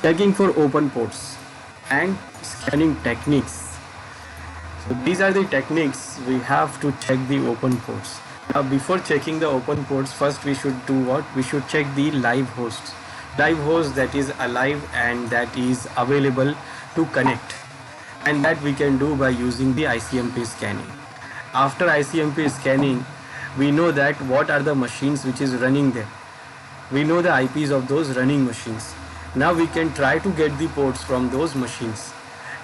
Checking for open ports and scanning techniques. So these are the techniques we have to check the open ports. Now before checking the open ports, first we should do what? We should check the live hosts. Live host that is alive and that is available to connect, and that we can do by using the ICMP scanning. After ICMP scanning, we know that what are the machines which is running there. We know the IPs of those running machines. Now we can try to get the ports from those machines.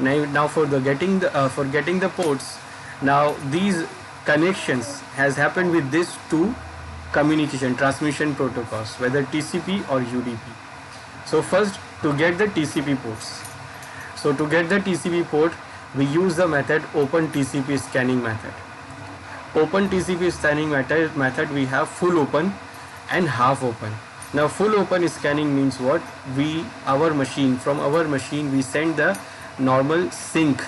Now for getting the ports, now these connections has happened with these two communication transmission protocols, whether TCP or UDP. So first, to get the TCP ports. So to get the TCP port, we use the method open TCP scanning method. Open TCP scanning method we have full open and half open. Now full open scanning means what? From our machine we send the normal sync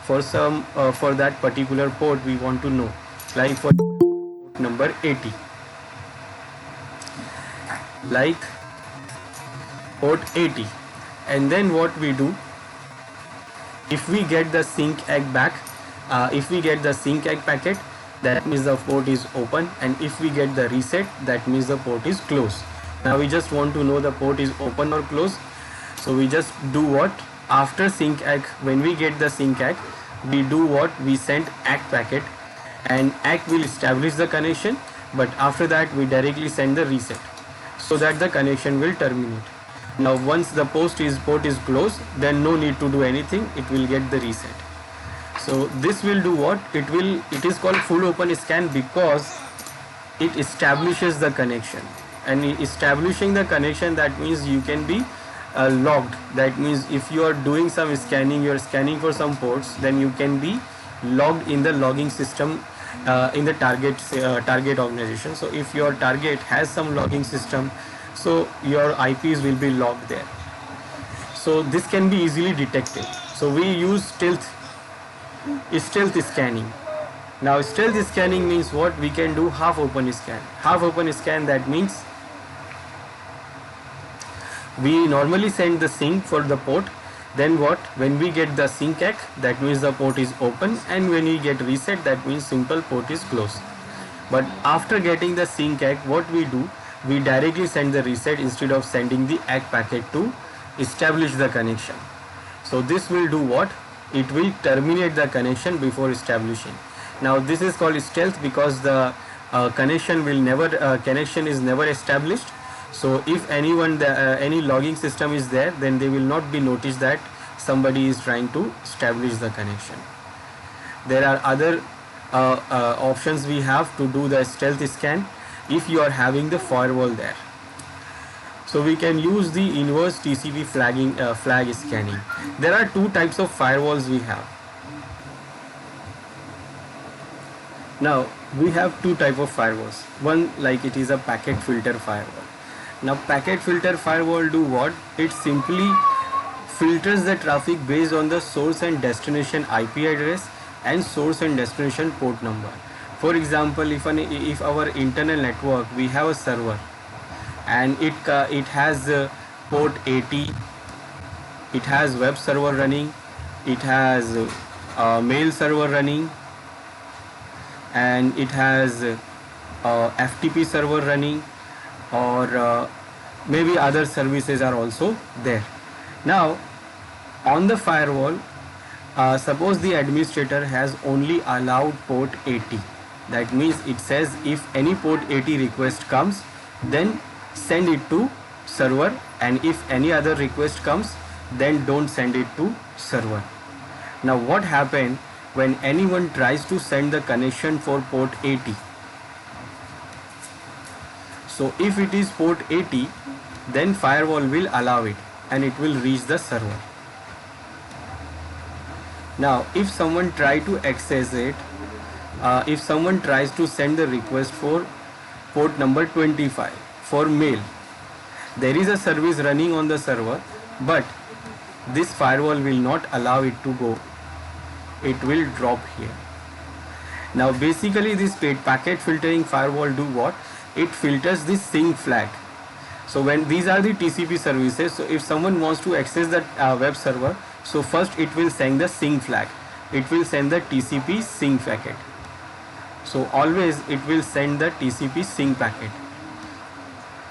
for for that particular port we want to know, like for port number 80, like port 80. And then what we do, if we get the sync egg back, if we get the sync egg packet, that means the port is open, and if we get the reset, that means the port is closed. Now we just want to know the port is open or closed. So we just do what? After sync ACK, when we get the sync ACK, we do what? We send ACK packet, and ACK will establish the connection, but after that we directly send the reset so that the connection will terminate. Now once the port is closed, then no need to do anything, it will get the reset. So this will do what? It is called full open scan because it establishes the connection. And establishing the connection, that means you can be logged. That means if you are doing some scanning, you are scanning for some ports, then you can be logged in the logging system in the target organization. So if your target has some logging system, so your IPs will be logged there. So this can be easily detected. So we use stealth scanning. Now stealth scanning means what? We can do half open scan. Half open scan, that means we normally send the sync for the port. Then what? When we get the sync ACK, that means the port is open, and when we get reset, that means simple port is closed. But after getting the sync ACK, what we do? We directly send the reset instead of sending the ACK packet to establish the connection. So this will do what? It will terminate the connection before establishing. Now this is called stealth because the connection is never established. So if any logging system is there, then they will not be noticed that somebody is trying to establish the connection. There are other options we have to do the stealth scan if you are having the firewall there. So we can use the inverse TCP flag scanning. There are two types of firewalls we have. Now we have two types of firewalls. One, like it is a packet filter firewall. Now packet filter firewall do what? It simply filters the traffic based on the source and destination IP address and source and destination port number. For example, if our internal network, we have a server and it has port 80, it has web server running, it has mail server running, and it has FTP server running, or maybe other services are also there. Now on the firewall, suppose the administrator has only allowed port 80. That means it says if any port 80 request comes, then send it to server, and if any other request comes, then don't send it to server. Now what happens when anyone tries to send the connection for port 80? So if it is port 80, then firewall will allow it and it will reach the server. Now if someone try to access it, if someone tries to send the request for port number 25 for mail, there is a service running on the server, but this firewall will not allow it to go. It will drop here. Now basically this packet filtering firewall do what? It filters this sync flag. So when these are the TCP services, so if someone wants to access the web server, so first it will send the sync flag. It will send the TCP sync packet. So always it will send the TCP sync packet.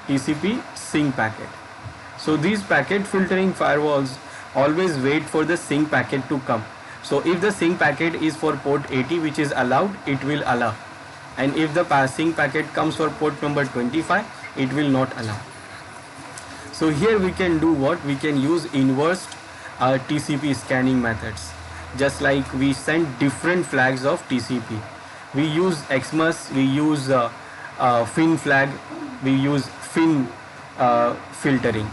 TCP sync packet. So these packet filtering firewalls always wait for the sync packet to come. So if the sync packet is for port 80, which is allowed, it will allow. And if the sync packet comes for port number 25, it will not allow. So here we can do what? We can use inverse TCP scanning methods. Just like we send different flags of TCP. We use XMUS, we use FIN flag, we use FIN filtering.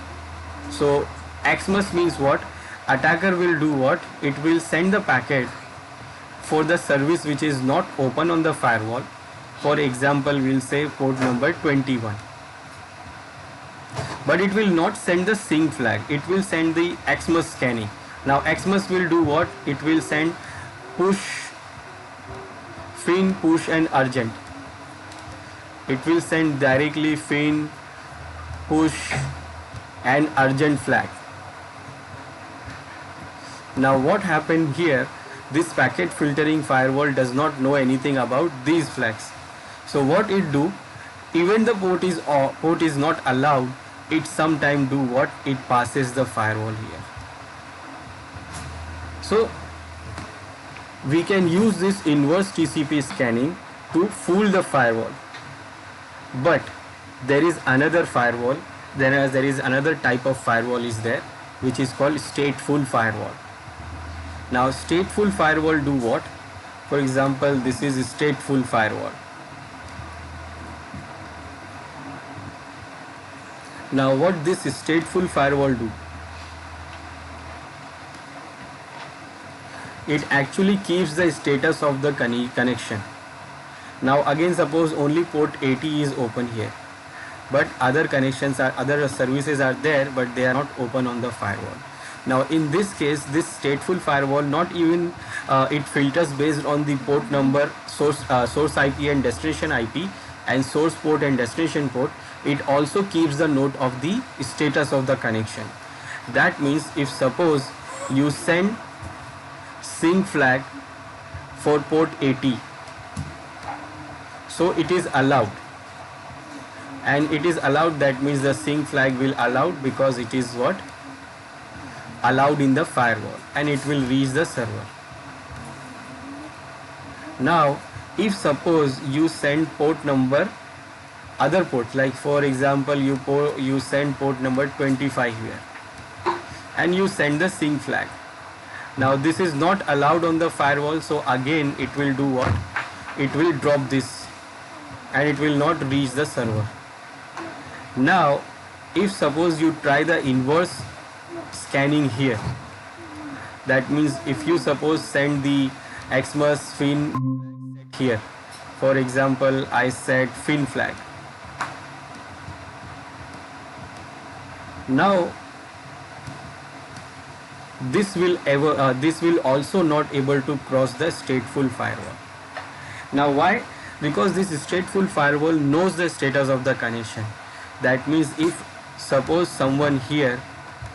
So XMUS means what? Attacker will do what? It will send the packet for the service which is not open on the firewall. For example, we'll say port number 21. But it will not send the sync flag. It will send the XMUS scanning. Now XMUS will do what? It will send push, FIN, push and urgent. It will send directly FIN, push and urgent flag. Now what happened here? This packet filtering firewall does not know anything about these flags. So what it do? Even the port is not allowed, it sometime do what? It passes the firewall here. So we can use this inverse TCP scanning to fool the firewall. But there is another firewall, there is another type of firewall is there, which is called stateful firewall. Now stateful firewall do what? For example, this is a stateful firewall. Now what this stateful firewall do? It actually keeps the status of the connection. Now again, suppose only port 80 is open here, but other connections are, other services are there, but they are not open on the firewall. Now in this case, this stateful firewall, not even it filters based on the port number, source IP and destination IP, and source port and destination port. It also keeps the note of the status of the connection. That means if suppose you send sync flag for port 80, so it is allowed, and it is allowed, that means the sync flag will allowed because it is what? Allowed in the firewall, and it will reach the server. Now if suppose you send port number, other ports, like for example you send port number 25 here, and you send the sync flag. Now this is not allowed on the firewall, so again it will do what? It will drop this and it will not reach the server. Now if suppose you try the inverse scanning here, that means if you suppose send the XMUS FIN here, for example I set FIN flag. Now this will also not able to cross the stateful firewall. Now why? Because this stateful firewall knows the status of the connection. That means if suppose someone here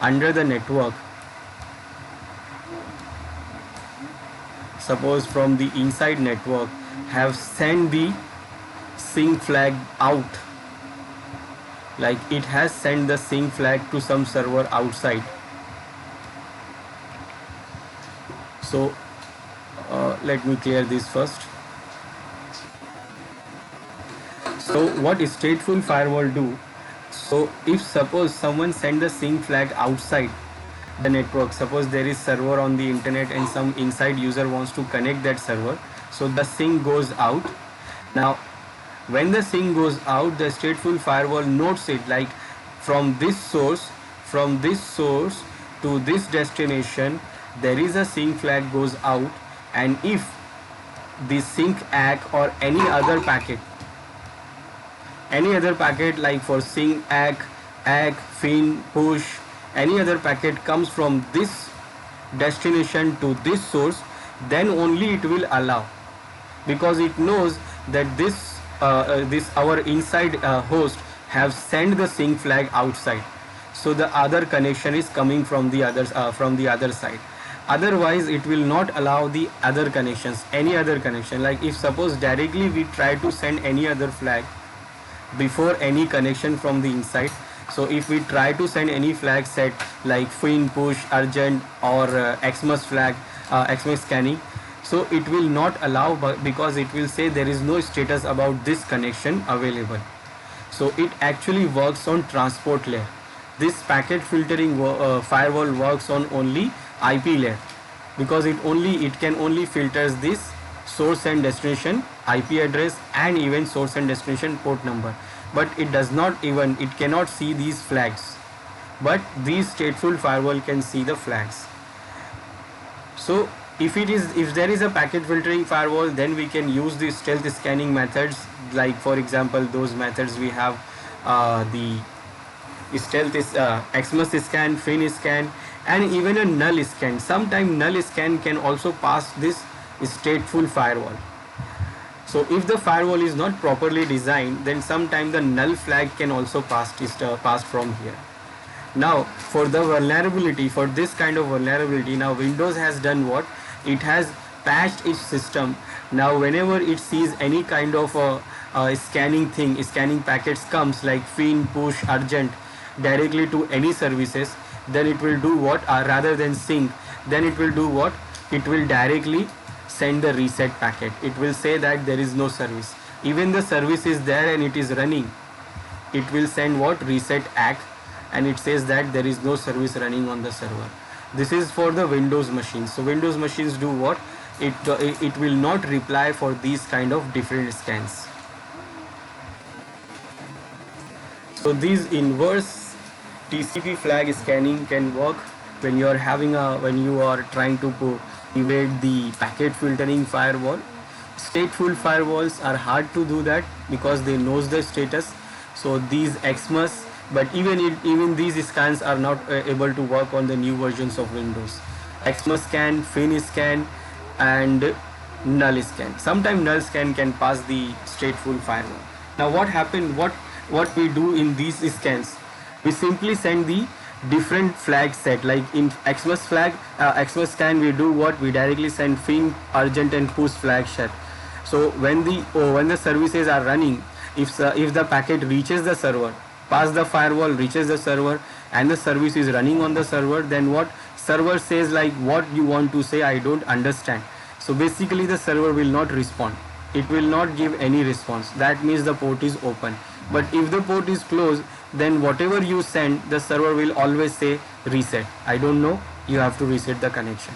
under the network, suppose from the inside network, have sent the sync flag out, like it has sent the sync flag to some server outside. So let me clear this first. So what stateful firewall do? So if suppose someone send the sync flag outside the network, suppose there is server on the internet and some inside user wants to connect that server, so the sync goes out. Now when the sync goes out, the stateful firewall notes it, like from this source to this destination there is a sync flag goes out, and if the sync ACK or any other packet like for sync ACK, FIN, push, any other packet comes from this destination to this source, then only it will allow, because it knows that this our inside host have sent the sync flag outside, so the other connection is coming from the other side. Otherwise it will not allow the other connections, any other connection. Like if suppose directly we try to send any other flag before any connection from the inside, so if we try to send any flag set like fin, push, urgent, or xmas flag, xmas scanning, so it will not allow, because it will say there is no status about this connection available. So it actually works on transport layer. This packet filtering firewall works on only IP layer, because it can only filters this source and destination IP address and even source and destination port number, but it does not even, it cannot see these flags, but these stateful firewall can see the flags. So if there is a packet filtering firewall, then we can use the stealth scanning methods. Like for example, those methods we have, the stealth is xmas scan, fin scan, and even a null scan. Sometimes null scan can also pass this stateful firewall. So if the firewall is not properly designed, then sometimes the null flag can also pass from here. Now for the vulnerability, for this kind of vulnerability, now Windows has done what? It has patched its system. Now whenever it sees any kind of scanning packets comes like fin, push, urgent directly to any services, then it will do what? Rather than sync, then it will do what? It will directly send the reset packet. It will say that there is no service. Even the service is there and it is running, it will send what? Reset ACK, and it says that there is no service running on the server. This is for the Windows machines. So Windows machines do what? It will not reply for these kind of different scans. So these inverse TCP flag scanning can work when you are trying to evade the packet filtering firewall. Stateful firewalls are hard to do that because they knows the status. So these xmas, but even these scans are not able to work on the new versions of Windows. xmas scan, fin scan, and null scan. Sometimes null scan can pass the stateful firewall. Now what we do in these scans? We simply send the different flag set. Like in xmas xmas scan, we do what? We directly send fin, urgent, and push flag set. So when the services are running, if the packet reaches the server, pass the firewall, reaches the server, and the service is running on the server, then what? Server says like, what you want to say, I don't understand. So basically the server will not respond. It will not give any response. That means the port is open. But if the port is closed, then whatever you send, the server will always say reset. I don't know, you have to reset the connection.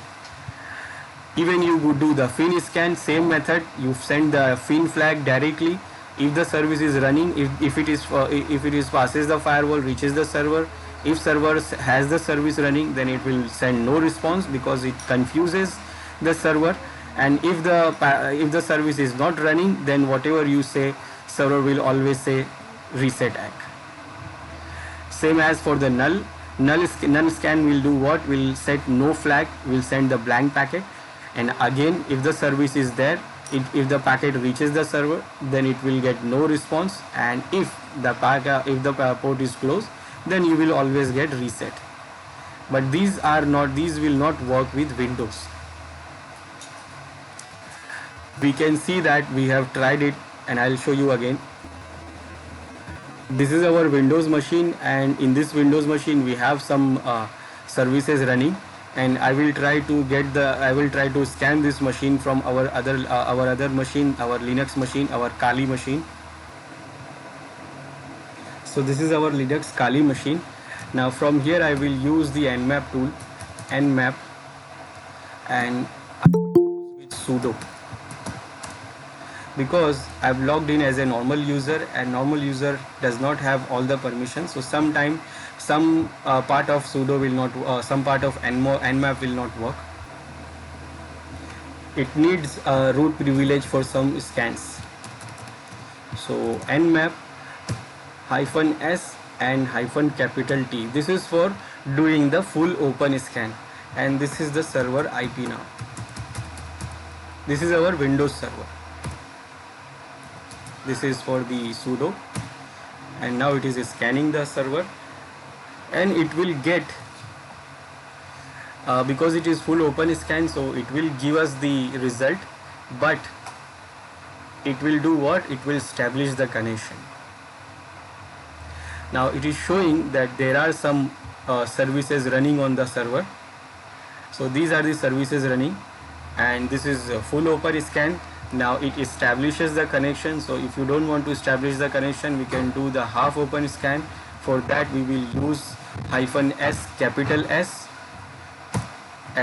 Even you would do the fin scan, same method. You send the fin flag directly. If the service is running, if it is passes the firewall, reaches the server. If server has the service running, then it will send no response because it confuses the server. And if the service is not running, then whatever you say, server will always say reset ACK. Same as for the null scan will do what? Will set no flag, will send the blank packet. And again, if the service is there, if the packet reaches the server, then it will get no response. And if the port is closed, then you will always get reset. But these will not work with Windows. We can see that we have tried it, and I'll show you again. This is our Windows machine, and in this Windows machine we have some services running, and I will try to scan this machine from our other machine, our Linux machine, our Kali machine. So this is our Linux Kali machine. Now from here I will use the Nmap tool, Nmap, and with sudo, because I've logged in as a normal user, and normal user does not have all the permissions. So sometimes some part of sudo will not, some part of Nmap will not work. It needs root privilege for some scans. So Nmap -s and -T. This is for doing the full open scan, and this is the server IP now. This is our Windows server. This is for the sudo, and now it is scanning the server, and it will get because it is full open scan, so it will give us the result, but it will do what? It will establish the connection. Now it is showing that there are some services running on the server. So these are the services running, and this is a full open scan. Now it establishes the connection. So if you don't want to establish the connection, we can do the half open scan. For that we will use -S, capital S,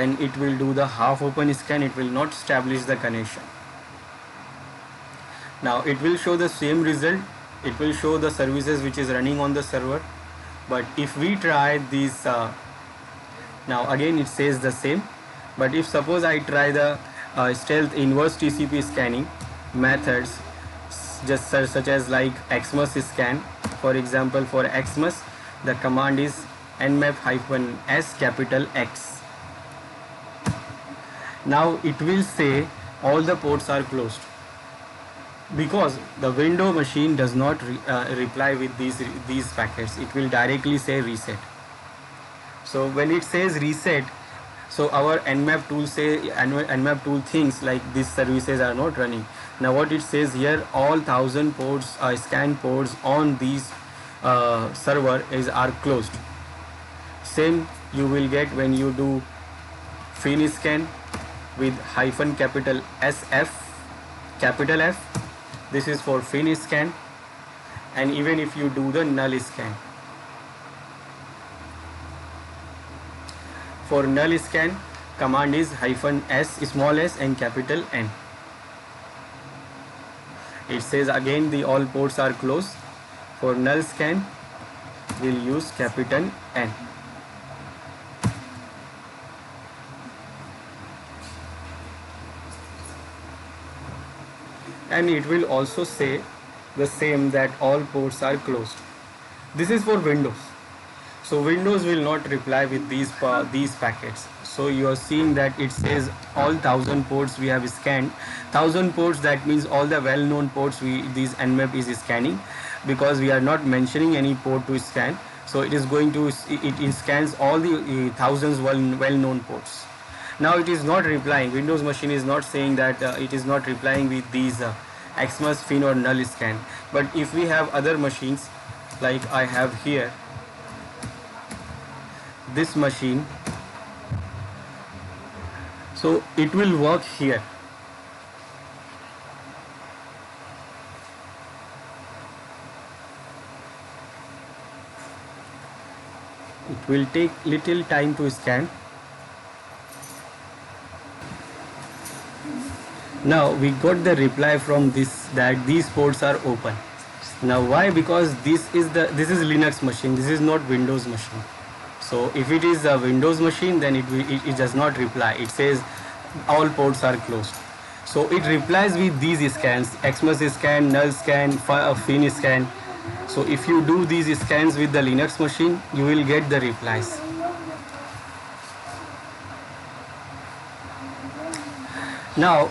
and it will do the half open scan. It will not establish the connection. Now it will show the same result. It will show the services which is running on the server. But if we try this, now again it says the same. But if suppose I try the stealth inverse TCP scanning methods, just such as like Xmas scan, for example, for Xmas the command is nmap-s capital X. Now it will say all the ports are closed, because the window machine does not reply with these packets. It will directly say reset. So when it says reset, so our nmap tool thinks like these services are not running. Now what it says here, all 1000 ports scan ports on these server are closed. Same you will get when you do finscan with capital SF, capital F. This is for finscan, and even if you do the null scan. For null scan, command is -s, small s, and capital N. It says again the all ports are closed. For null scan, we'll use capital N. And it will also say the same, that all ports are closed. This is for Windows. So Windows will not reply with these packets. So you are seeing that it says all 1000 ports we have scanned. 1000 ports, that means all the well-known ports this nmap is scanning, because we are not mentioning any port to scan. So it is going to it scans all the thousands well-known ports. Now it is not replying. Windows machine is not saying that it is not replying with these Xmas, fin or null scan. But if we have other machines, like I have here this machine, so it will work here. It will take little time to scan. Now we got the reply from this that these ports are open. Now why? Because this is Linux machine, this is not Windows machine. So if it is a Windows machine, then it does not reply. It says all ports are closed. So it replies with these scans: Xmas scan, null scan, fin scan. So if you do these scans with the Linux machine, you will get the replies. Now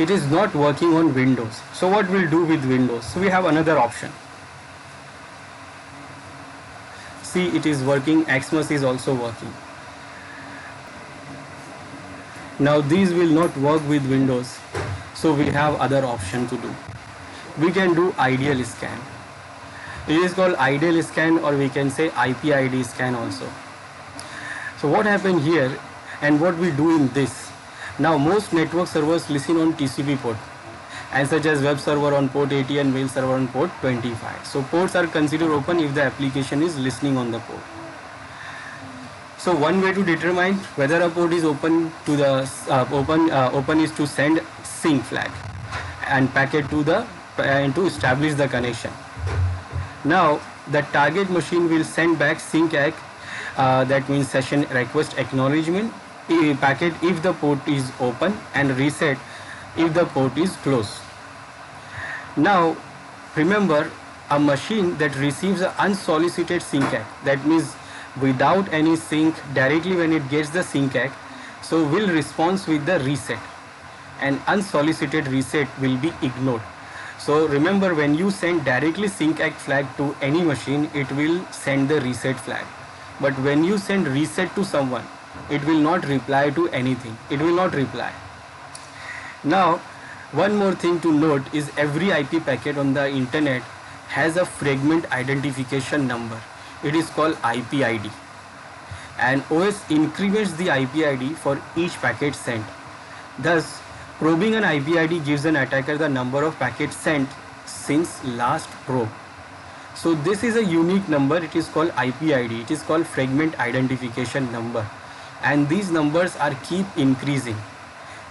it is not working on Windows. So what we'll do with Windows? So we have another option. See, it is working. Xmas is also working. Now these will not work with Windows. So we have other option to do. We can do ideal scan. It is called ideal scan, or we can say IPID scan also. So what happened here, and what we do in this? Now most network servers listen on TCP port, and such as web server on port 80 and mail server on port 25. So ports are considered open if the application is listening on the port. So one way to determine whether a port is open to the open is to send sync flag and packet to the and to establish the connection. Now the target machine will send back sync ACK, that means session request acknowledgement packet if the port is open, and reset if the port is closed. Now remember, a machine that receives an unsolicited sync ACK, that means without any sync, directly when it gets the sync ACK, so will respond with the reset, and unsolicited reset will be ignored. So remember, when you send directly SYNC ACK flag to any machine, it will send the reset flag. But when you send reset to someone, it will not reply to anything. It will not reply. Now, one more thing to note is every IP packet on the internet has a fragment identification number. It is called IP ID. And OS increments the IP ID for each packet sent. Thus, probing an IP ID gives an attacker the number of packets sent since last probe. So this is a unique number. It is called IP ID. It is called fragment identification number. And these numbers are keep increasing.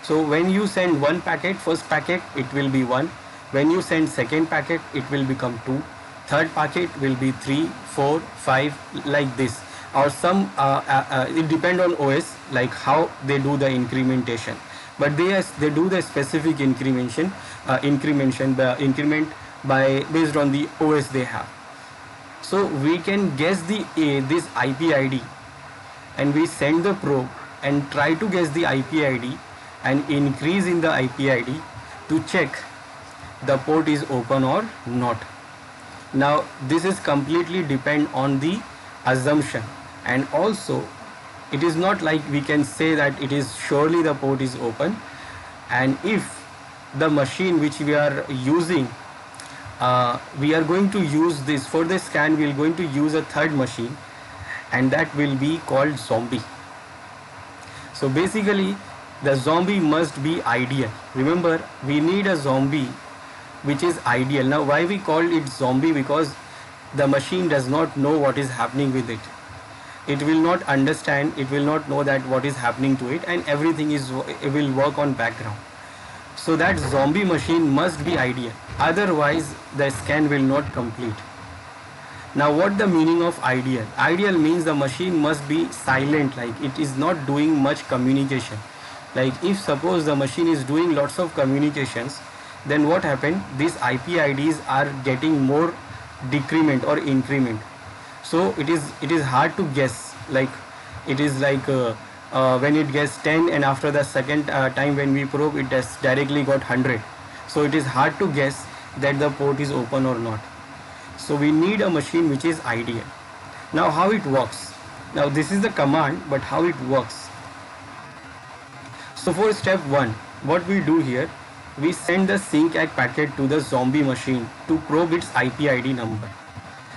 So when you send one packet, first packet, it will be 1. When you send second packet, it will become 2. Third packet will be 3, 4, 5, like this. Or some, it depends on OS, like how they do the incrementation. But they do the specific increment by based on the OS they have. So we can guess this IP ID, and we send the probe and try to guess the IP ID and increase in the IP ID to check the port is open or not. Now this is completely depend on the assumption, and also it is not like we can say that it is surely the port is open. And if the machine which we are using, we are going to use this for the scan, we are going to use a third machine, and that will be called zombie. So basically the zombie must be ideal. Remember, we need a zombie which is ideal. Now why we call it zombie? Because the machine does not know what is happening with it. It will not understand, it will not know that what is happening to it, and everything it will work on background. So that zombie machine must be ideal, otherwise the scan will not complete. Now what the meaning of ideal? Ideal means the machine must be silent, like it is not doing much communication. Like if suppose the machine is doing lots of communications, then what happened? These IP IDs are getting more decrement or increment. So it is hard to guess. Like it is like when it gets 10, and after the second time when we probe, it has directly got 100. So it is hard to guess that the port is open or not. So we need a machine which is ideal. Now how it works? Now this is the command, but how it works? So for step 1, what we do here, we send the SYNC ACK packet to the zombie machine to probe its IP ID number.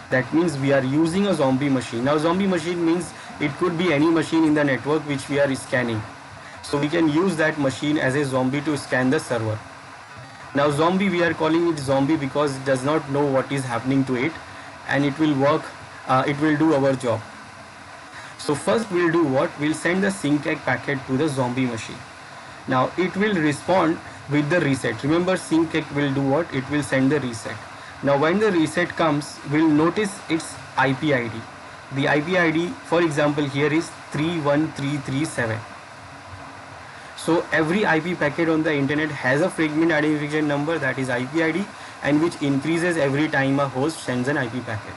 That means we are using a zombie machine. Now zombie machine means it could be any machine in the network which we are scanning. So we can use that machine as a zombie to scan the server. Now zombie, we are calling it zombie because it does not know what is happening to it, and it will work, it will do our job. So first we'll do what? We'll send the SYNC ACK packet to the zombie machine. Now it will respond with the reset. Remember, SYNC ACK will do what? It will send the reset. Now when the reset comes, we'll notice its IP ID. The IP ID, for example, here is 31337. So every IP packet on the internet has a fragment identification number, that is IP ID, and which increases every time a host sends an IP packet.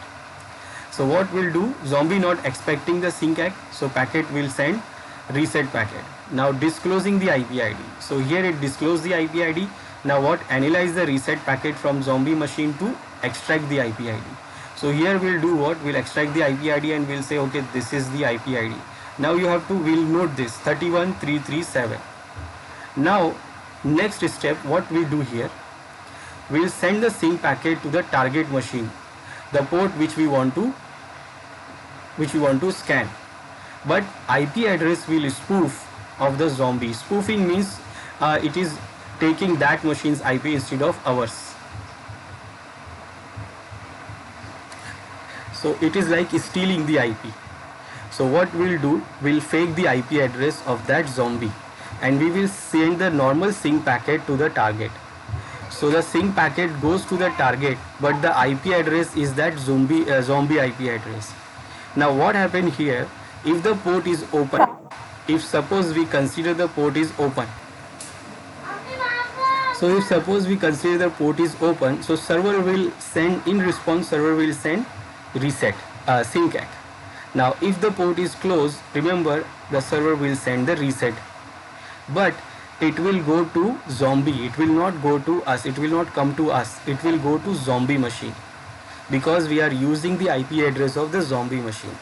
So what we'll do, zombie not expecting the SYNC ACK, so packet will send reset packet. Now disclosing the IP ID. So here it disclosed the IP ID. Now what? Analyze the reset packet from zombie machine to extract the IP ID. So here we'll do what? We'll extract the IP ID and we'll say, okay, this is the IP ID. Now we'll note this 31337. Now next step, what we do here, we'll send the sync packet to the target machine, the port which we want to scan. But IP address will spoof of the zombie. Spoofing means it is taking that machine's IP instead of ours. So it is like stealing the IP. So what we'll do, we'll fake the IP address of that zombie, and we will send the normal sync packet to the target. So the sync packet goes to the target, but the IP address is that zombie IP address. Now what happened here? If the port is open, if suppose we consider the port is open, so if suppose we consider the port is open, so server will send, in response server will send reset SYNC ACK. Now if the port is closed, remember the server will send the reset. But it will go to zombie. It will not go to us. It will not come to us. It will go to zombie machine, because we are using the IP address of the zombie machine.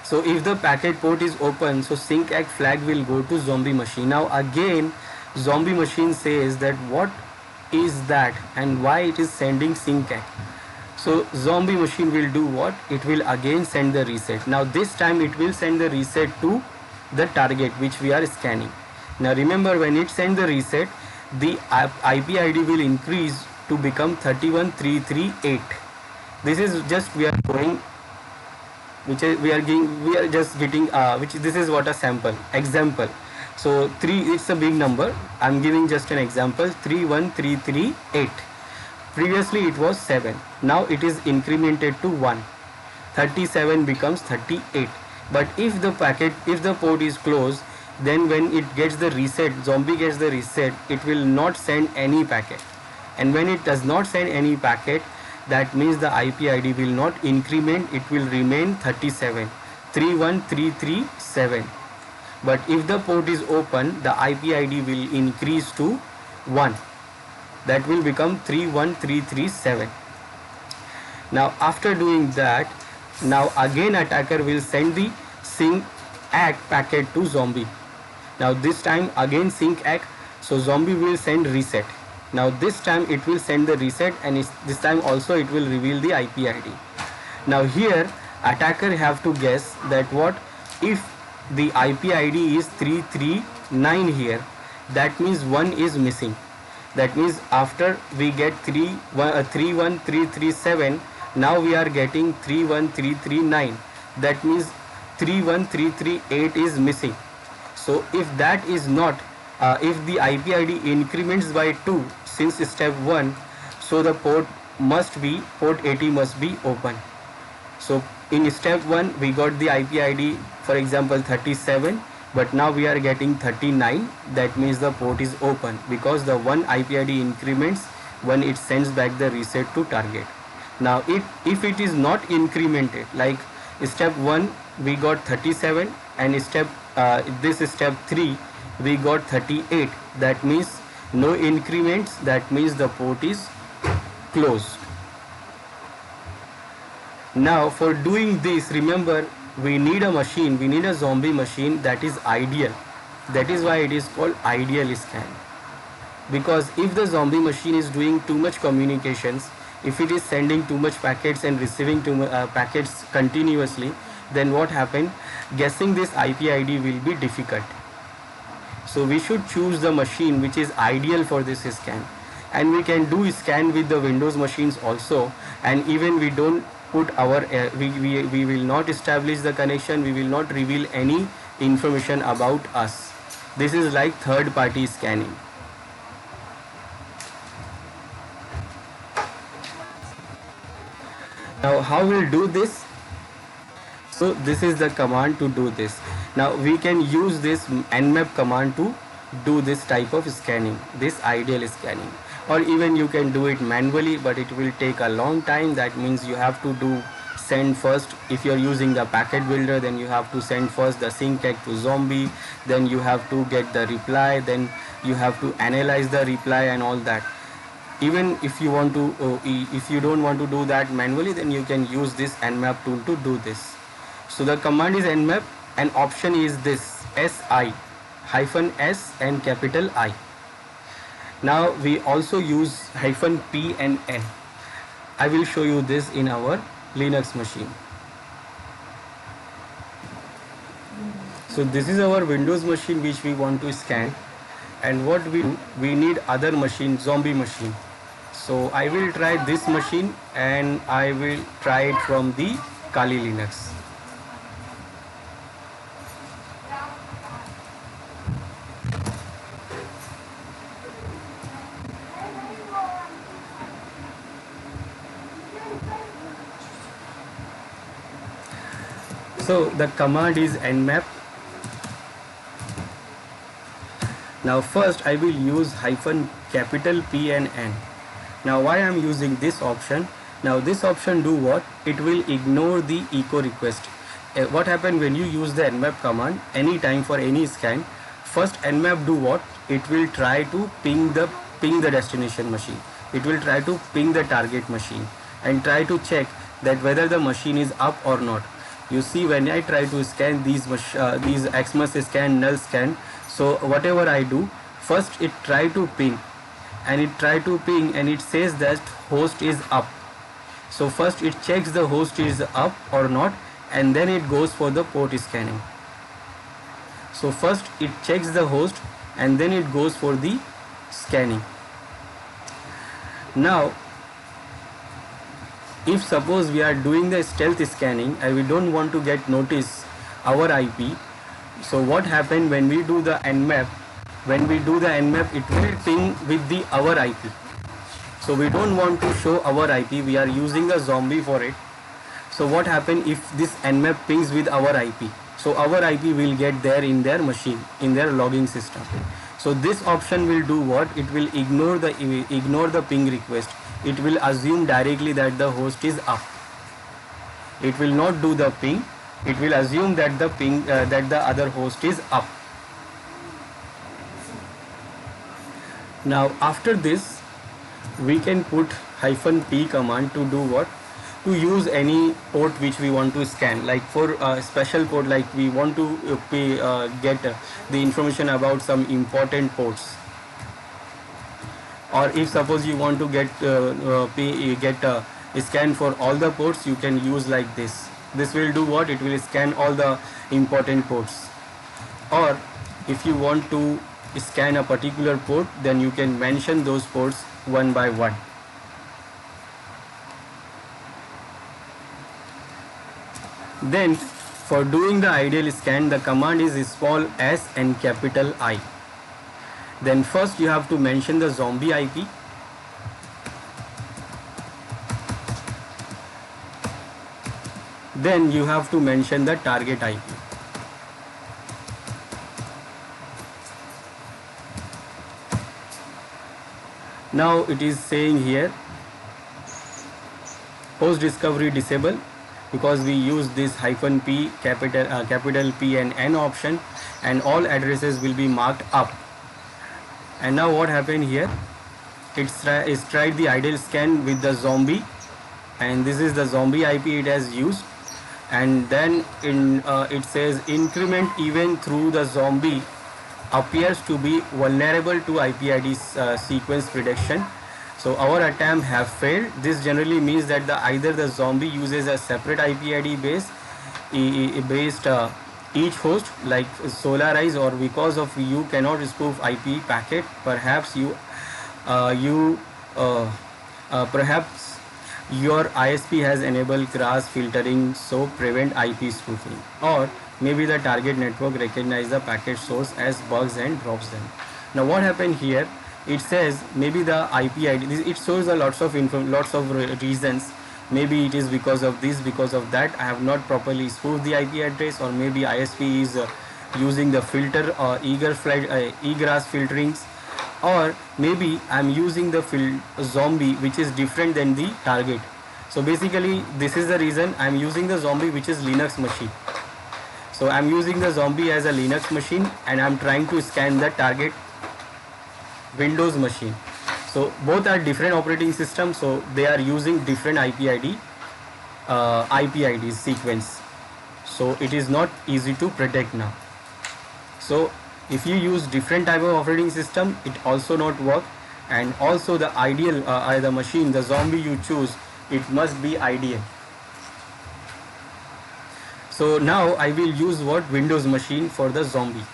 So if the packet port is open, so syncAC flag will go to zombie machine. Now again, zombie machine says that what is that and why it is sending syncAC. So zombie machine will do what? It will again send the reset. Now this time it will send the reset to the target which we are scanning. Now remember, when it sends the reset, the IP ID will increase to become 31338. This is just we are going, which is we are just getting which this is what a sample example. So 3, it's a big number. I'm giving just an example, 31338. Previously it was 7. Now it is incremented to 1. 37 becomes 38. But if the port is closed, then when it gets the reset, zombie gets the reset, it will not send any packet. And when it does not send any packet, that means the IP ID will not increment, it will remain 37, 31337. But if the port is open, the IP ID will increase to 1. That will become 31337. Now after doing that, now again attacker will send the syncAC packet to zombie. Now this time again syncAC, so zombie will send reset. Now this time it will send the reset, and this time also it will reveal the IP ID. Now here attacker have to guess that what if the IP ID is 339 here, that means 1 is missing. That means after we get 31337, now we are getting 31339. That means 31338 is missing. So if that is not, if the IP ID increments by 2 since step 1, so the port 80 must be open. So in step 1 we got the IP ID, for example 37, but now we are getting 39. That means the port is open, because the one IP ID increments when it sends back the reset to target. Now if it is not incremented, like step 1 we got 37, and this is step 3 we got 38, that means no increments, that means the port is closed. Now for doing this, remember, we need a machine, we need a zombie machine that is ideal. That is why it is called ideal scan. Because if the zombie machine is doing too much communications, if it is sending too much packets and receiving too much packets continuously, then what happen? Guessing this IP ID will be difficult. So we should choose the machine which is ideal for this scan. And we can do scan with the Windows machines also, and even we don't put our we will not establish the connection, we will not reveal any information about us. This is like third party scanning. Now how we'll do this? So this is the command to do this. Now we can use this nmap command to do this type of scanning, this ideal scanning. Or even you can do it manually, but it will take a long time. That means you have to send first. If you're using the packet builder, then you have to send first the syncAC to zombie, then you have to get the reply, then you have to analyze the reply and all that. Even if you want to, if you don't want to do that manually, then you can use this nmap tool to do this. So the command is nmap, and option is this SI -S and capital I. Now we also use -P and N. I will show you this in our Linux machine. So this is our Windows machine which we want to scan, and what we do, we need other machine, zombie machine. So I will try this machine, and I will try it from the Kali Linux. So the command is nmap. Now first I will use -P and N. Now why I am using this option? Now this option do what? It will ignore the echo request. What happens when you use the nmap command anytime for any scan? first Nmap do what? It will try to ping the destination machine. It will try to ping the target machine and try to check that whether the machine is up or not. You see, when I try to scan these Xmas scan, null scan, so whatever I do, first it try to ping, and it says that host is up. So first it checks the host is up or not, and then it goes for the port scanning. So first it checks the host and then it goes for the scanning. Now if suppose we are doing the stealth scanning and we don't want to get notice our IP, so what happened when we do the Nmap? When we do the Nmap, it will ping with the our IP. So we don't want to show our IP, we are using a zombie for it. So what happens if this Nmap pings with our IP? So our IP will get there in their machine, in their logging system. So this option will do what? It will ignore the ping request. It will assume directly that the host is up. It will not do the ping. It will assume that the other host is up. Now after this, we can put -p command to do what? To use any port which we want to scan. Like for a special port, like we want to get the information about some important ports. Or if suppose you want to get a scan for all the ports, you can use like this. This will do what? It will scan all the important ports. Or if you want to scan a particular port, then you can mention those ports one by one. Then for doing the ideal scan, the command is small s and capital I. Then first you have to mention the zombie IP. Then you have to mention the target IP. Now it is saying here host discovery disable, because we use this -p capital P and N option, and all addresses will be marked up. And now what happened here? It's tried the ideal scan with the zombie, and this is the zombie IP it has used. And then it says increment event through the zombie appears to be vulnerable to IP-ID sequence prediction. So our attempt have failed. This generally means that either the zombie uses a separate IP-ID based each host like Solarize, or because of you cannot spoof IP packet, perhaps perhaps your ISP has enabled cross filtering, so prevent IP spoofing, or maybe the target network recognize the packet source as bugs and drops them. Now what happened here? It says maybe the IP ID, it shows a lots of reasons. Maybe it is because of this, because of that, I have not properly spoofed the IP address, or maybe ISP is using the filter or egress filterings, or maybe I am using the zombie which is different than the target. So basically this is the reason I am using the zombie which is Linux machine. So I am using the zombie as a Linux machine, and I am trying to scan the target Windows machine. So both are different operating systems, so they are using different IP-ID sequence. So it is not easy to predict now. So if you use different type of operating system, it also not work. And also the ideal the machine, the zombie you choose, it must be ideal. So now I will use what? Windows machine for the zombie.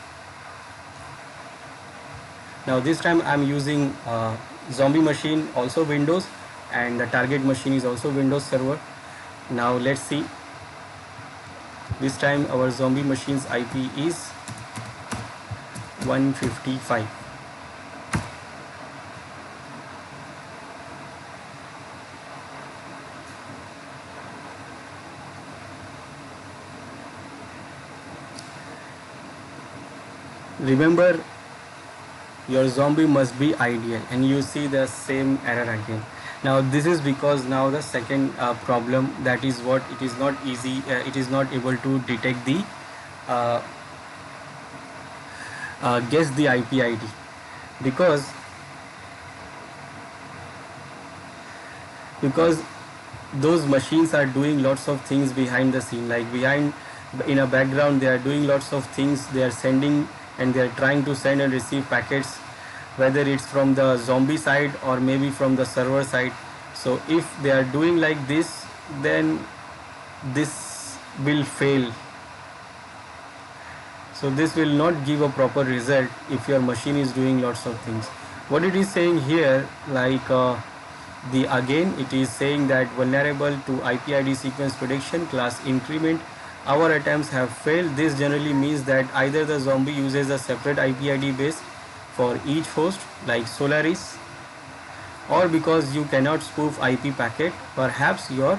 Now this time I am using zombie machine, also Windows, and the target machine is also Windows Server. Now let's see. This time our zombie machine's IP is 155. Remember, your zombie must be ideal, and you see the same error again. Now this is because now the second problem, that is what, it is not easy, it is not able to detect the guess the IP ID, because those machines are doing lots of things behind the scene, like behind in a background they are doing lots of things. They are sending and they are trying to send and receive packets, whether it's from the zombie side or maybe from the server side. So if they are doing like this, then this will fail. So this will not give a proper result if your machine is doing lots of things. What it is saying here, like the again it is saying that vulnerable to IP-ID sequence prediction class increment, our attempts have failed. This generally means that either the zombie uses a separate IP-ID base for each host like Solaris, or because you cannot spoof IP packet, perhaps your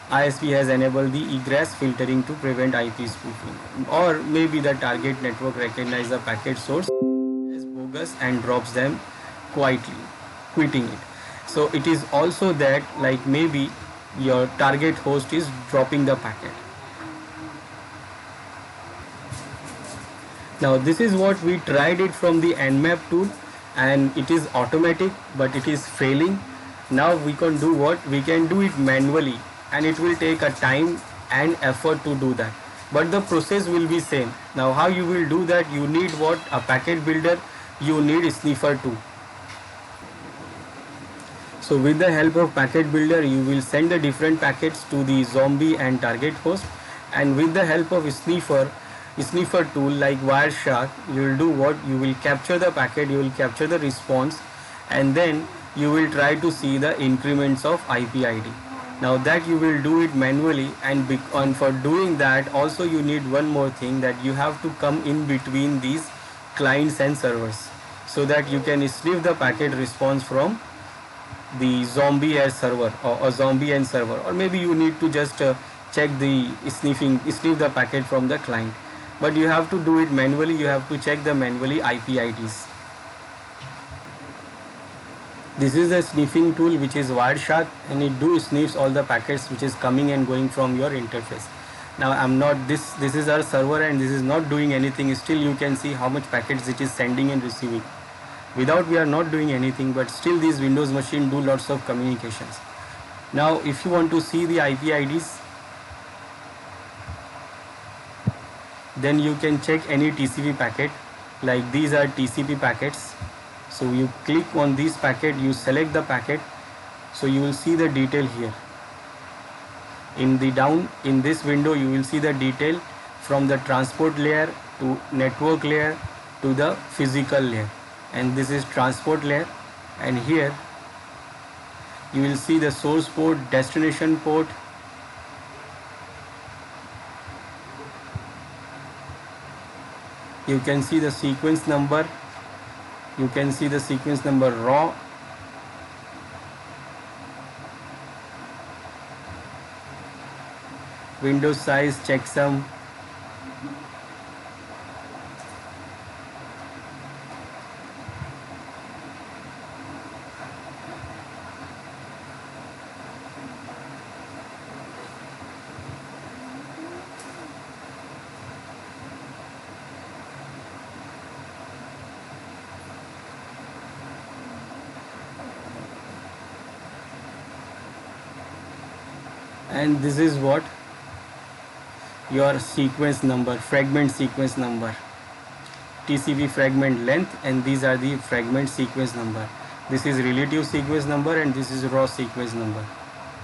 ISP has enabled the egress filtering to prevent IP spoofing, or maybe the target network recognizes the packet source as bogus and drops them quietly, quitting it. So it is also that, like, maybe your target host is dropping the packet. Now this is what we tried it from the Nmap tool, and it is automatic but it is failing. Now we can do what? We can do it manually, and it will take a time and effort to do that, but the process will be same. Now how you will do that? You need what? A packet builder, you need sniffer too. So with the help of packet builder, you will send the different packets to the zombie and target host, and with the help of sniffer tool like Wireshark, you will do what? You will capture the packet, you will capture the response, and then you will try to see the increments of IP ID. Now that you will do it manually, and for doing that also you need one more thing, that you have to come in between these clients and servers, so that you can sniff the packet response from the zombie as server, or a zombie and server, or maybe you need to just check the sniff the packet from the client, but you have to do it manually. You have to check the manually IP IDs. This is a sniffing tool which is Wireshark, and it do sniffs all the packets which is coming and going from your interface. Now I'm not this is our server and this is not doing anything. Still you can see how much packets it is sending and receiving. Without we are not doing anything, but still these Windows machine do lots of communications. Now if you want to see the IP IDs, then you can check any TCP packet, like these are TCP packets. So you click on this packet, you select the packet, so you will see the detail here. In this window you will see the detail from the transport layer to network layer to the physical layer, and this is transport layer, and here you will see the source port, destination port, you can see the sequence number, you can see the sequence number raw, Windows size, checksum, and this is what your sequence number, fragment sequence number, TCP fragment length, and these are the fragment sequence number. This is relative sequence number and this is raw sequence number.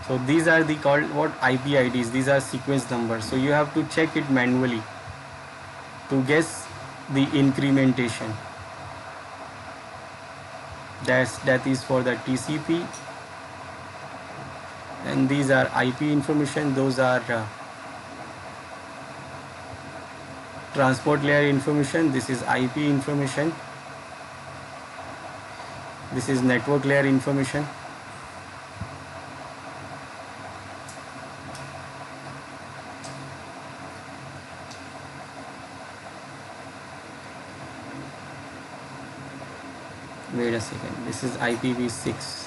So these are the called what? IP IDs. These are sequence numbers. So you have to check it manually to guess the incrementation. That is for the TCP, and these are IP information. Those are transport layer information. This is IP information. This is network layer information. Wait a second, this is IPv6.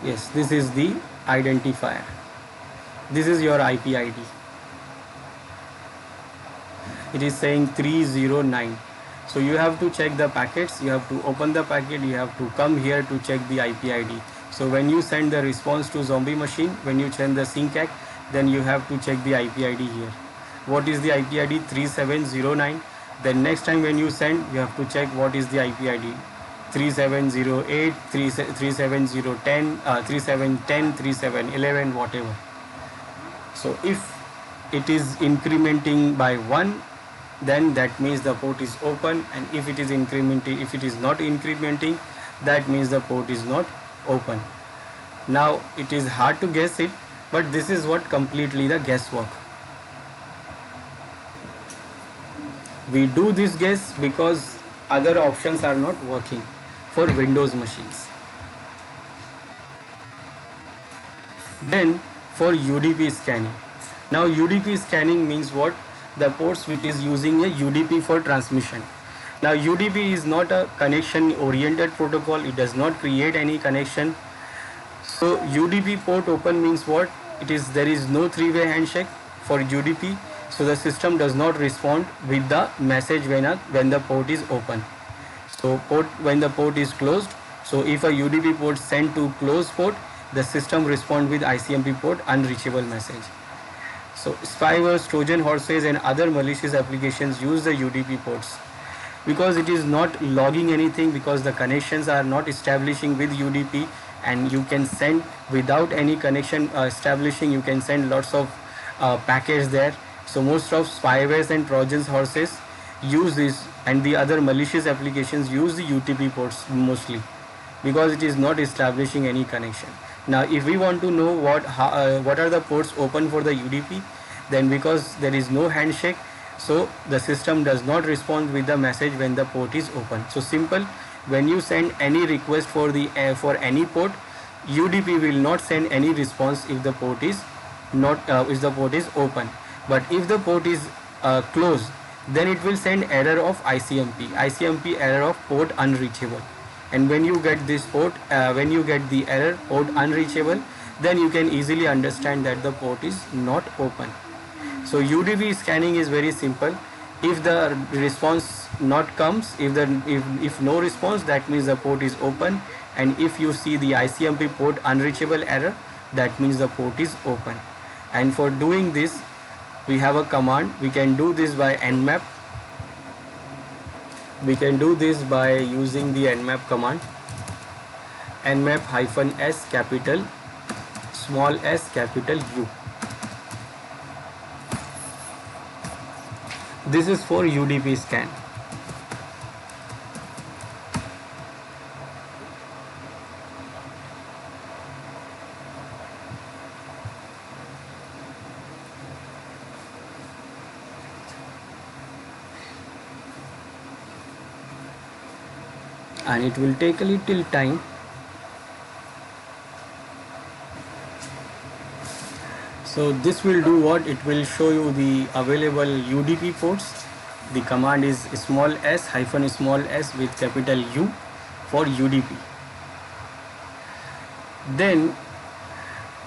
Yes, this is the identifier. This is your IP ID. It is saying 309. So you have to check the packets, you have to open the packet, you have to come here to check the IP ID. So when you send the response to zombie machine, when you send the syncAC, then you have to check the IP ID here. What is the IP ID? 3709. Then next time when you send, you have to check what is the IP ID. 3708, 37010, 3710, 3711, whatever. So if it is incrementing by 1, then that means the port is open, and if it is incrementing, if it is not incrementing, that means the port is not open. Now it is hard to guess it, but this is what completely the guesswork. We do this guess because other options are not working for Windows machines. Then for UDP scanning. Now UDP scanning means what? The ports which is using a UDP for transmission. Now UDP is not a connection oriented protocol, it does not create any connection. So UDP port open means what? There is no three-way handshake for UDP, so the system does not respond with the message when the port is open. So when the port is closed, so if a UDP port sent to closed port, the system respond with ICMP port unreachable message. So spywares, Trojan horses and other malicious applications use the UDP ports because it is not logging anything, because the connections are not establishing with UDP, and you can send without any connection establishing, you can send lots of packets there. So most of spywares and Trojan horses use this, and the other malicious applications use the UDP ports mostly because it is not establishing any connection. Now if we want to know what are the ports open for the UDP, then because there is no handshake, so the system does not respond with the message when the port is open. So simple, when you send any request for any port, UDP will not send any response if the port is open. But if the port is closed, then it will send error of ICMP error of port unreachable. And when you get this port, when you get the error port unreachable, then you can easily understand that the port is not open. So UDP scanning is very simple. If the response not comes, if no response, that means the port is open, and if you see the ICMP port unreachable error, that means the port is open. And for doing this, we have a command. We can do this by nmap. We can do this by using the nmap command. Nmap -s capital small s capital U. This is for UDP scan. And it will take a little time. So this will do what? It will show you the available UDP ports. The command is small s with capital U for UDP. Then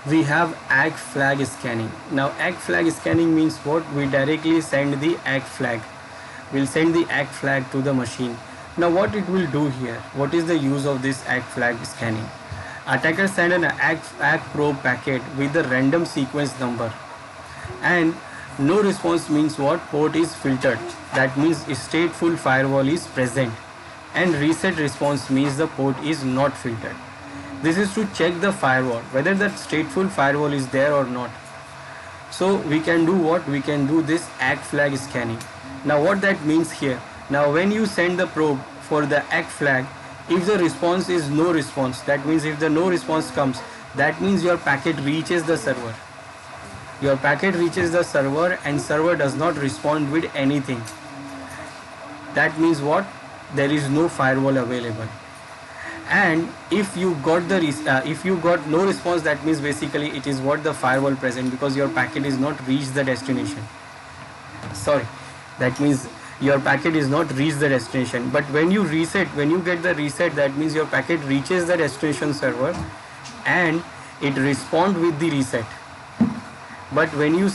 we have ACK flag scanning. Now ACK flag scanning means what? We directly send the ACK flag. We'll send the ACK flag to the machine. Now what it will do here? What is the use of this ACK flag scanning? Attacker send an ACK probe packet with the random sequence number, and no response means what? Port is filtered. That means stateful firewall is present, and reset response means the port is not filtered. This is to check the firewall whether that stateful firewall is there or not. So we can do what? We can do this ACK flag scanning. Now what that means here? Now when you send the probe for the ACK flag, if the response is no response, that means if the no response comes, that means your packet reaches the server. Your packet reaches the server and server does not respond with anything. That means what? There is no firewall available. And if you got no response, that means basically it is what? The firewall present, because your packet is not reached the destination. Sorry, that means your packet is not reached the destination. But when you reset, when you get the reset, that means your packet reaches the destination server, and it respond with the reset. But when you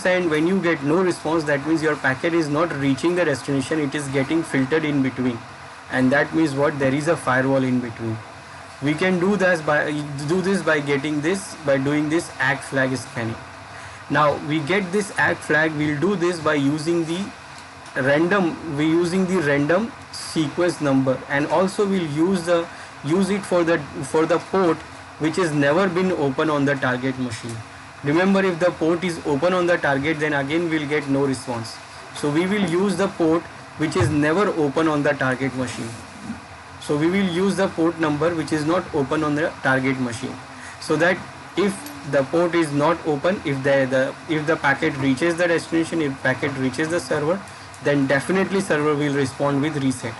get no response, that means your packet is not reaching the destination, it is getting filtered in between, and that means what, there is a firewall in between. We can do this by doing this ACK flag scanning. Now we get this ACK flag, we'll do this by using the random sequence number, and also we'll use it for the port which has never been open on the target machine. Remember, if the port is open on the target, then again we'll get no response. So we will use the port which is never open on the target machine. So we will use the port number which is not open on the target machine, so that if the port is not open, if the packet reaches the destination, if packet reaches the server, then definitely server will respond with reset.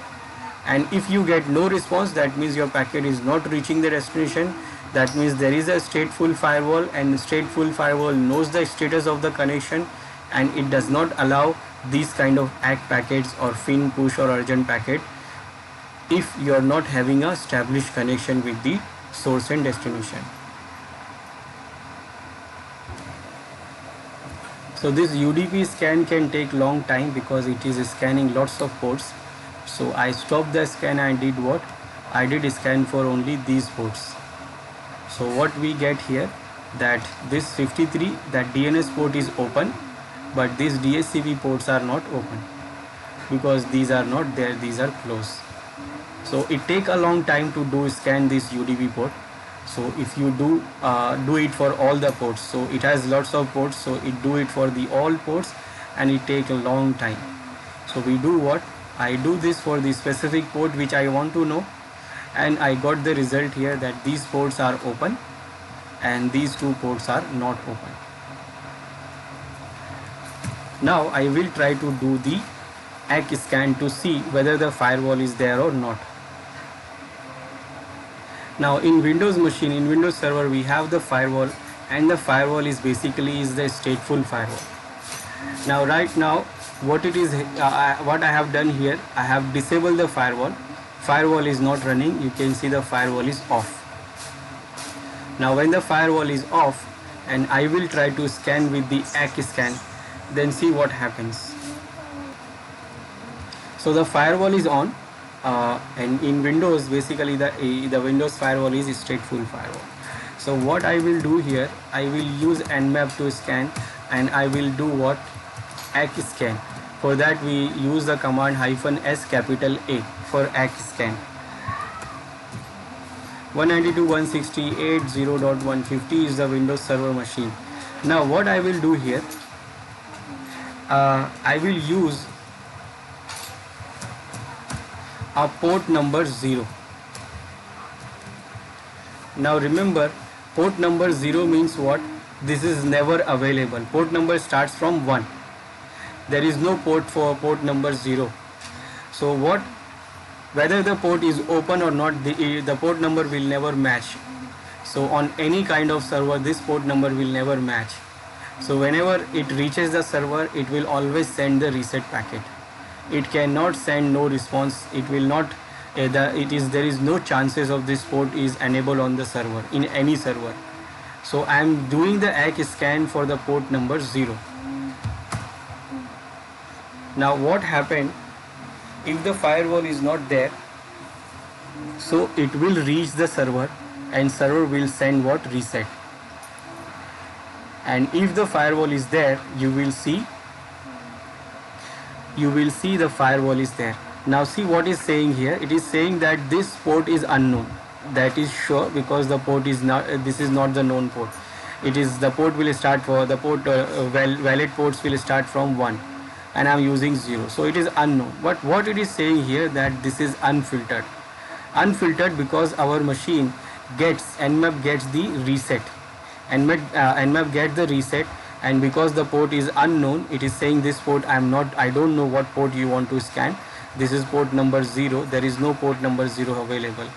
And if you get no response, that means your packet is not reaching the destination. That means there is a stateful firewall, and stateful firewall knows the status of the connection, and it does not allow these kind of ACK packets or FIN, push or urgent packet if you are not having a established connection with the source and destination. So this UDP scan can take long time because it is scanning lots of ports. So I stopped the scan and did what? I did scan for only these ports. So what we get here, that this 53, that DNS port is open, but these DHCP ports are not open because these are not there, these are closed. So it take a long time to scan this UDP port. So if you do it for all the ports, so it has lots of ports, so it do it for the all ports, and it take a long time. So we do what? I do this for the specific port which I want to know, and I got the result here that these ports are open and these two ports are not open. Now I will try to do the ACK scan to see whether the firewall is there or not. Now in Windows machine, in Windows server, we have the firewall, and the firewall is basically the stateful firewall. Now right now what I have done here, I have disabled the firewall. Firewall is not running, you can see the firewall is off. Now when the firewall is off and I will try to scan with the ACK scan, then see what happens. So the firewall is on, and in Windows basically the Windows firewall is a stateful firewall. So what I will do here, I will use Nmap to scan, and I will do what? ACK scan. For that we use the command -S capital A for ACK scan. 192.168.0.150 is the Windows server machine. Now what I will do here, I will use a port number 0. Now remember, port number 0 means what? This is never available. Port number starts from 1. There is no port for port number 0. So what, whether the port is open or not, the port number will never match. So on any kind of server, this port number will never match. So whenever it reaches the server, it will always send the reset packet. It cannot send no response. It will not. There is no chances of this port is enabled on the server, in any server. So I am doing the ACK scan for the port number 0. Now what happened if the firewall is not there? So it will reach the server, and server will send what? Reset. And if the firewall is there, you will see the firewall is there. Now see what is saying here. It is saying that this port is unknown. That is sure, because the port is not, this is not the known port. It is the port will start for the port valid ports will start from 1, and I am using 0. So it is unknown. But what it is saying here, that this is unfiltered. Unfiltered because our machine Nmap gets the reset. Nmap gets the reset, and because the port is unknown, it is saying this port I don't know what port you want to scan. This is port number 0. There is no port number 0 available.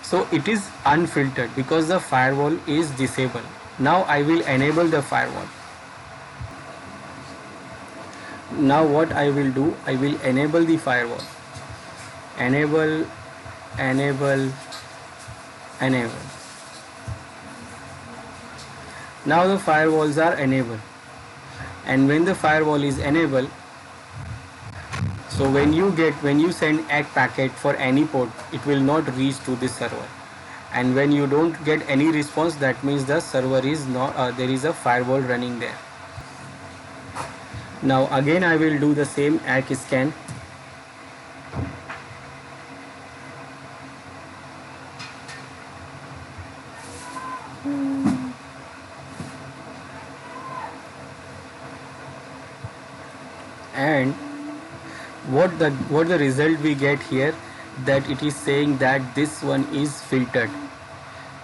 So it is unfiltered because the firewall is disabled. Now I will enable the firewall. Now what I will do, I will enable the firewall. Enable. Now the firewalls are enabled, and when the firewall is enabled, so when you send ACK packet for any port, it will not reach to the server. And when you don't get any response, that means the server is not there is a firewall running there. Now again I will do the same ACK scan. And what the result we get here, that it is saying that this one is filtered.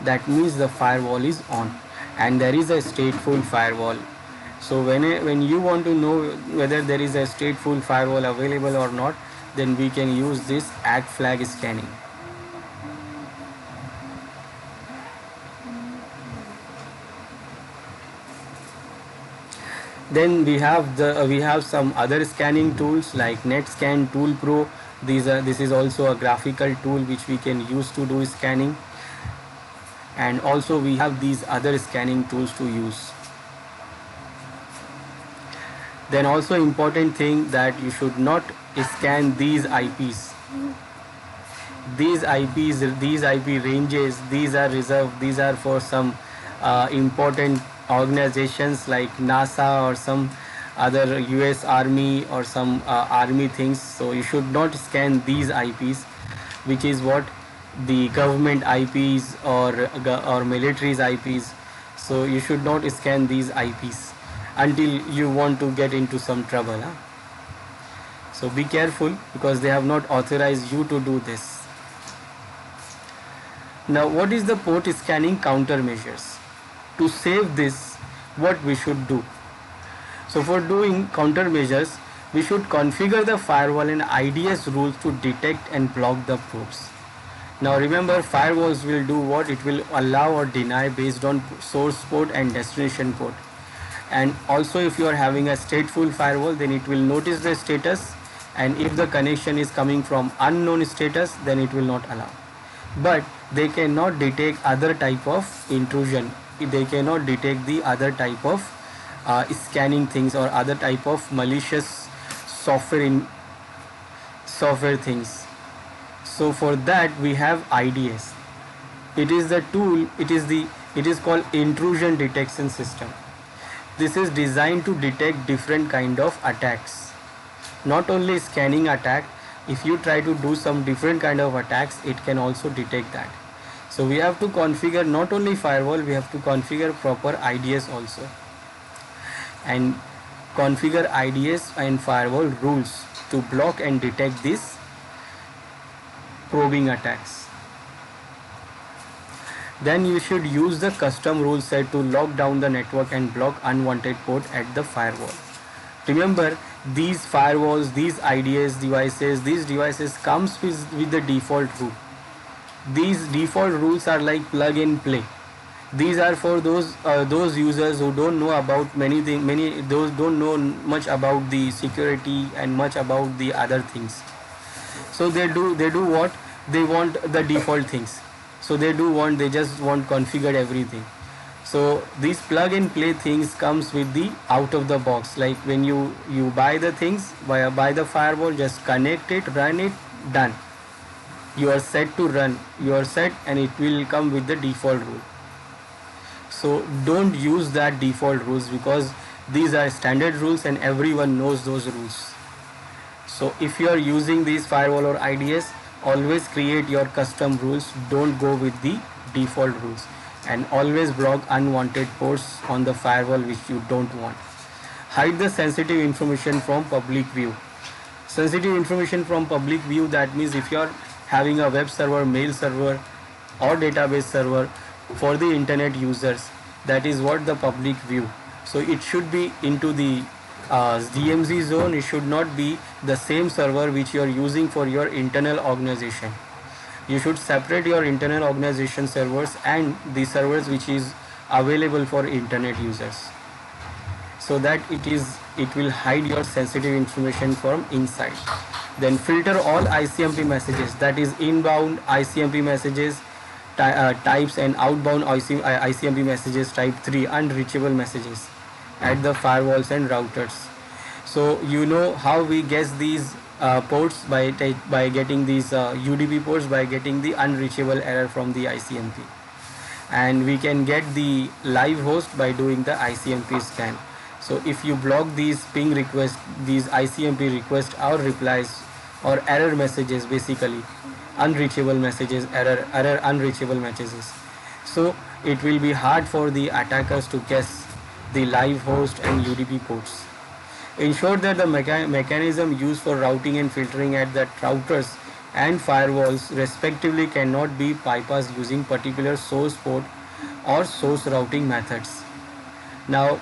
That means the firewall is on and there is a stateful firewall. So when you want to know whether there is a stateful firewall available or not, then we can use this ACK flag scanning. Then we have some other scanning tools like NetScan Tool Pro. This is also a graphical tool which we can use to do scanning, and also we have these other scanning tools to use. Then also important thing that you should not scan these IPs. These IP ranges, these are reserved. These are for some important organizations like NASA or some other US Army or some army things. So you should not scan these IPs, which is what the government IPs or military's IPs. So you should not scan these IPs until you want to get into some trouble. So be careful, because they have not authorized you to do this. Now what is the port scanning countermeasures? To save this, what we should do? So for doing countermeasures, we should configure the firewall and IDS rules to detect and block the ports. Now remember, firewalls will do what? It will allow or deny based on source port and destination port. And also if you are having a stateful firewall, then it will notice the status, and if the connection is coming from unknown status, then it will not allow. But they cannot detect other type of intrusion. They cannot detect the other type of scanning things or other type of malicious software things. So for that we have IDS. It is the tool. It is called intrusion detection system. This is designed to detect different kind of attacks. Not only scanning attack. If you try to do some different kind of attacks, it can also detect that. So we have to configure not only firewall, we have to configure proper IDS also, and configure IDS and firewall rules to block and detect these probing attacks. Then you should use the custom rule set to lock down the network and block unwanted port at the firewall. Remember, these firewalls, these IDS devices, these devices comes with the default rule. These default rules are like plug and play. These are for those users who don't know about those don't know much about the security and much about the other things. So they do what they want, the default things. So they just want configured everything. So these plug and play things comes with the out of the box. Like when you buy the things, buy the firewall, just connect it, run it, done. You are set to run. You are set, and it will come with the default rule. So don't use that default rules, because these are standard rules and everyone knows those rules. So if you are using these firewall or IDS, always create your custom rules. Don't go with the default rules, and always block unwanted ports on the firewall which you don't want. Hide the sensitive information from public view. Sensitive information from public view, that means if you are having a web server, mail server or database server for the internet users, that is what the public view. So it should be into the DMZ zone. It should not be the same server which you are using for your internal organization. You should separate your internal organization servers and the servers which is available for internet users, so that it will hide your sensitive information from inside. Then filter all ICMP messages, that is inbound ICMP messages, types and outbound ICMP messages type 3 unreachable messages at the firewalls and routers. So you know how we guess these ports by getting these UDP ports, by getting the unreachable error from the ICMP, and we can get the live host by doing the ICMP scan. So if you block these ping requests, these ICMP requests or replies or error messages, basically unreachable messages, error unreachable messages, so it will be hard for the attackers to guess the live host and UDP ports. Ensure that the mechanism used for routing and filtering at the routers and firewalls respectively cannot be bypassed using particular source port or source routing methods. Now,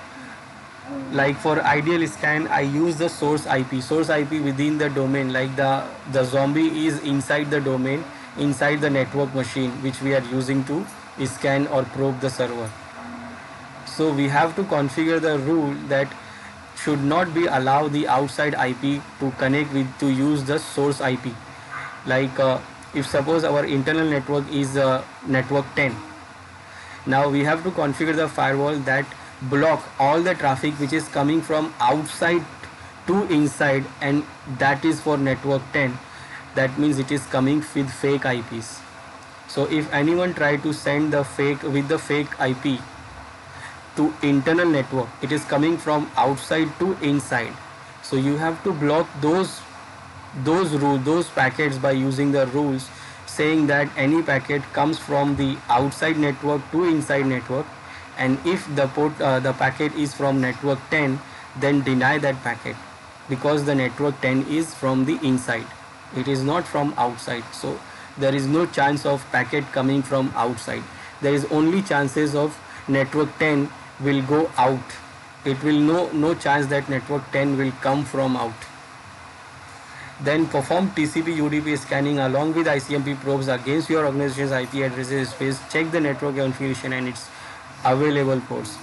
like for ideal scan, I use the source IP within the domain, like the zombie is inside the domain, inside the network machine which we are using to scan or probe the server. So we have to configure the rule that should not be allow the outside IP to connect with to use the source IP. Like if suppose our internal network is network 10, now we have to configure the firewall that block all the traffic which is coming from outside to inside, and that is for network 10. That means it is coming with fake IPs. So if anyone try to send the fake IP to internal network, it is coming from outside to inside. So you have to block those rules, those packets, by using the rules saying that any packet comes from the outside network to inside network, and if the packet is from network 10, then deny that packet, because the network 10 is from the inside, it is not from outside. So there is no chance of packet coming from outside. There is only chances of network 10 will go out. It will no chance that network 10 will come from out. Then perform TCP UDP scanning along with ICMP probes against your organization's IP addresses space. Check the network configuration and its available ports.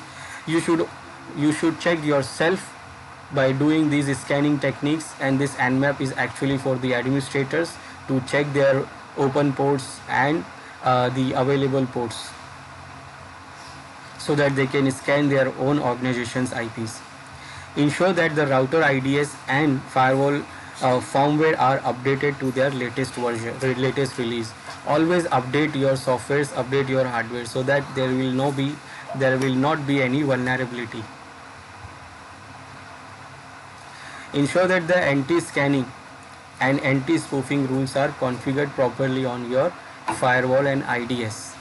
You should check yourself by doing these scanning techniques, and this Nmap is actually for the administrators to check their open ports and the available ports, so that they can scan their own organization's IPs. Ensure that the router IDS and firewall firmware are updated to their latest version, latest release. Always update your softwares, update your hardware, so that there will not be any vulnerability. Ensure that the anti-scanning and anti-spoofing rules are configured properly on your firewall and IDS.